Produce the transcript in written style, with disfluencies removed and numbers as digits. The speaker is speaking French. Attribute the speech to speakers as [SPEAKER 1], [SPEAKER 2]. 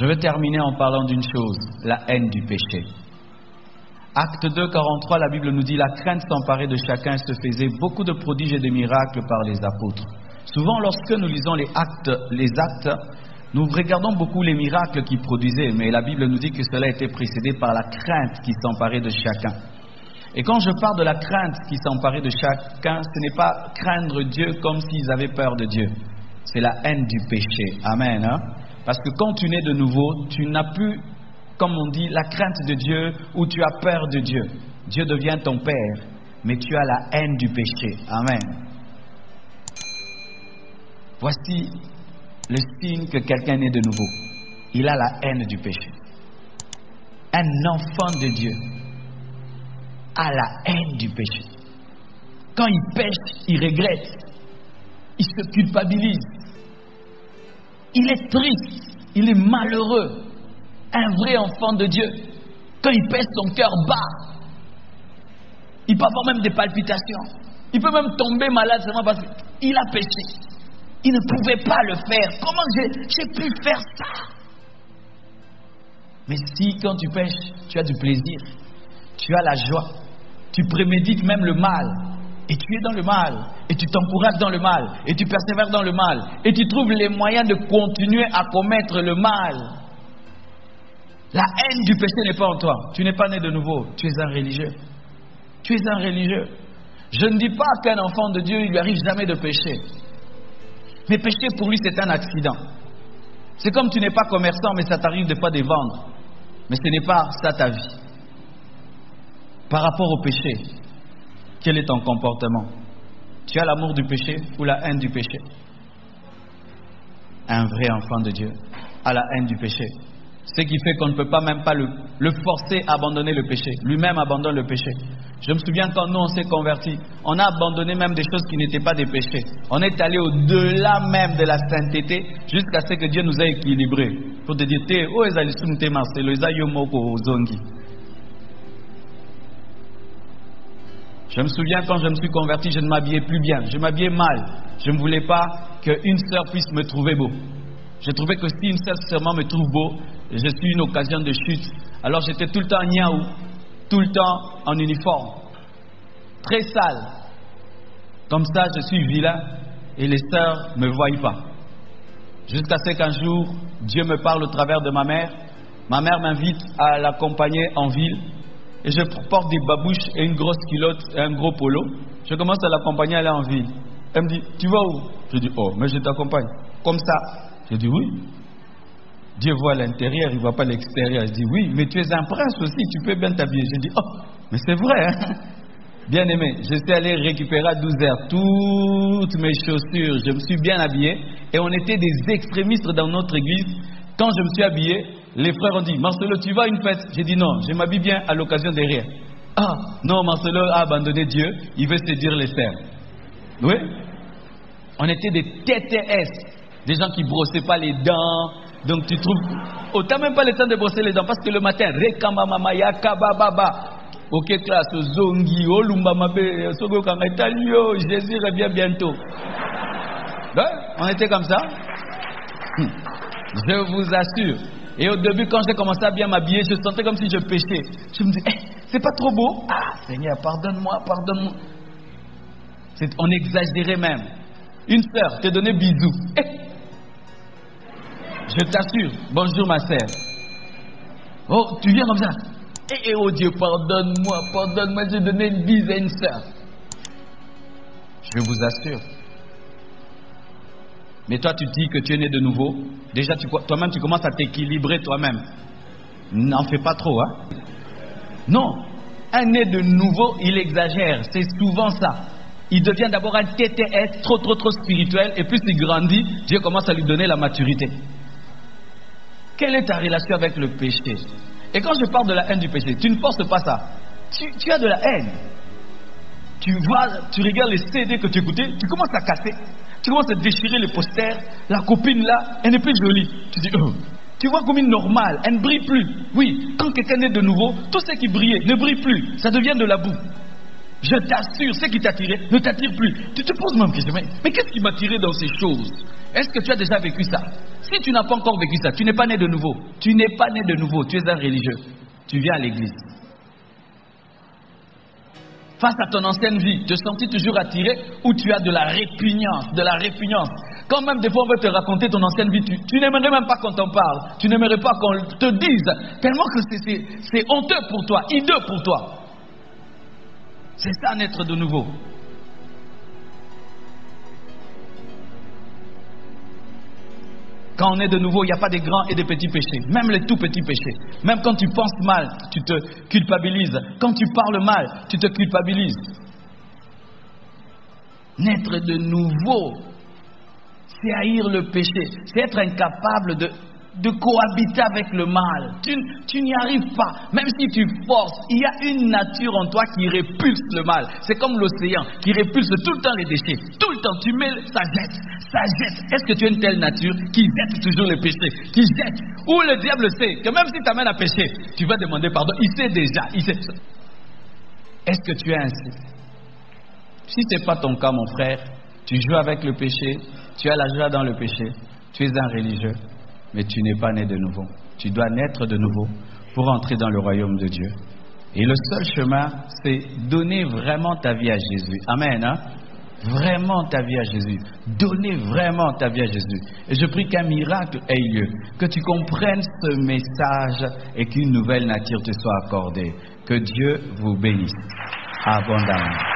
[SPEAKER 1] Je vais terminer en parlant d'une chose, la haine du péché. Acte 2, 43, la Bible nous dit, la crainte s'emparait de chacun et se faisait beaucoup de prodiges et de miracles par les apôtres. Souvent, lorsque nous lisons les actes, nous regardons beaucoup les miracles qu'ils produisaient, mais la Bible nous dit que cela était précédé par la crainte qui s'emparait de chacun. Et quand je parle de la crainte qui s'emparait de chacun, ce n'est pas craindre Dieu comme s'ils avaient peur de Dieu. C'est la haine du péché. Amen. Hein? Parce que quand tu nais de nouveau, tu n'as plus, comme on dit, la crainte de Dieu ou tu as peur de Dieu. Dieu devient ton Père, mais tu as la haine du péché. Amen. Voici le signe que quelqu'un est né de nouveau. Il a la haine du péché. Un enfant de Dieu a la haine du péché. Quand il pêche, il regrette. Il se culpabilise. Il est triste. Il est malheureux. Un vrai enfant de Dieu. Quand il pêche, son cœur bat. Il peut avoir même des palpitations. Il peut même tomber malade seulement parce qu'il a péché. Il ne pouvait pas le faire. Comment j'ai pu faire ça? Mais si quand tu pêches, tu as du plaisir, tu as la joie, tu prémédites même le mal, et tu es dans le mal, et tu t'encourages dans le mal, et tu persévères dans le mal, et tu trouves les moyens de continuer à commettre le mal. La haine du péché n'est pas en toi. Tu n'es pas né de nouveau. Tu es un religieux. Tu es un religieux. Je ne dis pas qu'un enfant de Dieu, il lui arrive jamais de pécher. Mais pécher pour lui, c'est un accident. C'est comme tu n'es pas commerçant, mais ça t'arrive des fois de vendre. Mais ce n'est pas ça ta vie. Par rapport au péché, quel est ton comportement? Tu as l'amour du péché ou la haine du péché? Un vrai enfant de Dieu a la haine du péché. Ce qui fait qu'on ne peut pas même pas le forcer à abandonner le péché. Lui-même abandonne le péché. Je me souviens quand nous on s'est convertis, on a abandonné même des choses qui n'étaient pas des péchés. On est allé au-delà même de la sainteté jusqu'à ce que Dieu nous a équilibrés. Pour te dire, je me souviens quand je me suis converti, je ne m'habillais plus bien. Je m'habillais mal. Je ne voulais pas qu'une sœur puisse me trouver beau. Je trouvais que si une sœur seulement me trouve beau, je suis une occasion de chute. Alors j'étais tout le temps en niaou, tout le temps en uniforme, très sale. Comme ça, je suis vilain et les sœurs ne me voient pas. Jusqu'à ce qu'un jour, Dieu me parle au travers de ma mère. Ma mère m'invite à l'accompagner en ville et je porte des babouches et une grosse culotte et un gros polo. Je commence à l'accompagner à aller en ville. Elle me dit, tu vas où? Je dis, oh, mais je t'accompagne. Comme ça. Je dis, oui. Dieu voit l'intérieur, il ne voit pas l'extérieur. Je dis, oui, mais tu es un prince aussi, tu peux bien t'habiller. Je dis, oh, mais c'est vrai, hein? Bien aimé, je suis allé récupérer à 12h toutes mes chaussures. Je me suis bien habillé et on était des extrémistes dans notre église. Quand je me suis habillé, les frères ont dit, Marcelo, tu vas à une fête? J'ai dit non, je m'habille bien à l'occasion des rires. Ah, non, Marcelo a abandonné Dieu, il veut séduire les frères. Oui? On était des TTS, des gens qui ne brossaient pas les dents. Donc tu trouves, oh, tu n'as même pas le temps de brosser les dents parce que le matin, Rekamamamaya, Kabababa. Ok, classe, Zongi, Olumbamabe, Sogo Kangetalio, Jésus revient bientôt. Ben, on était comme ça. Je vous assure. Et au début, quand j'ai commencé à bien m'habiller, je sentais comme si je péchais. Je me dis, c'est pas trop beau? Ah, Seigneur, pardonne-moi, pardonne-moi. On exagérait même. Une sœur te donnait bisous. Je t'assure, bonjour ma sœur. Oh, tu viens comme ça. Oh Dieu, pardonne-moi, pardonne-moi, j'ai donné une bise à une sœur. Je vous assure. Mais toi, tu dis que tu es né de nouveau. Déjà, toi-même, tu commences à t'équilibrer toi-même. N'en fais pas trop, hein. Non, un né de nouveau, il exagère. C'est souvent ça. Il devient d'abord un TTS trop spirituel. Et plus il grandit, Dieu commence à lui donner la maturité. Quelle est ta relation avec le péché? Et quand je parle de la haine du péché, tu ne forces pas ça. Tu as de la haine. Tu regardes les CD que tu écoutais, tu commences à casser. Tu commences à déchirer les posters. La copine là, elle n'est plus jolie. Tu dis, oh. Tu vois comme une normale, elle ne brille plus. Oui, quand quelqu'un est de nouveau, tout ce qui brillait ne brille plus. Ça devient de la boue. Je t'assure, ce qui t'attirait ne t'attire plus. Tu te poses même question, mais qu'est-ce qui m'attirait dans ces choses? Est-ce que tu as déjà vécu ça? Si tu n'as pas encore vécu ça, tu n'es pas né de nouveau. Tu n'es pas né de nouveau, tu es un religieux. Tu viens à l'église. Face à ton ancienne vie, te sens-tu toujours attiré ou tu as de la répugnance, Quand même des fois on veut te raconter ton ancienne vie, tu n'aimerais même pas qu'on t'en parle. Tu n'aimerais pas qu'on te dise, tellement que c'est honteux pour toi, hideux pour toi. C'est ça, naître de nouveau. Quand on est de nouveau, il n'y a pas de grands et de petits péchés. Même les tout petits péchés. Même quand tu penses mal, tu te culpabilises. Quand tu parles mal, tu te culpabilises. Naître de nouveau, c'est haïr le péché. C'est être incapable de cohabiter avec le mal. Tu n'y arrives pas. Même si tu forces, il y a une nature en toi qui répulse le mal. C'est comme l'océan qui répulse tout le temps les déchets. Tout le temps, tu mets, ça jette. Est-ce que tu as une telle nature qui jette toujours les péchés? Qui jette? Ou le diable sait que même si tu t'amènes à pécher, tu vas demander pardon. Il sait déjà. Est-ce que tu es ainsi? Si ce n'est pas ton cas, mon frère, tu joues avec le péché, tu as la joie dans le péché, tu es un religieux. Mais tu n'es pas né de nouveau. Tu dois naître de nouveau pour entrer dans le royaume de Dieu. Et le seul chemin, c'est donner vraiment ta vie à Jésus. Amen. Hein? Vraiment ta vie à Jésus. Donner vraiment ta vie à Jésus. Et je prie qu'un miracle ait lieu. Que tu comprennes ce message et qu'une nouvelle nature te soit accordée. Que Dieu vous bénisse abondamment.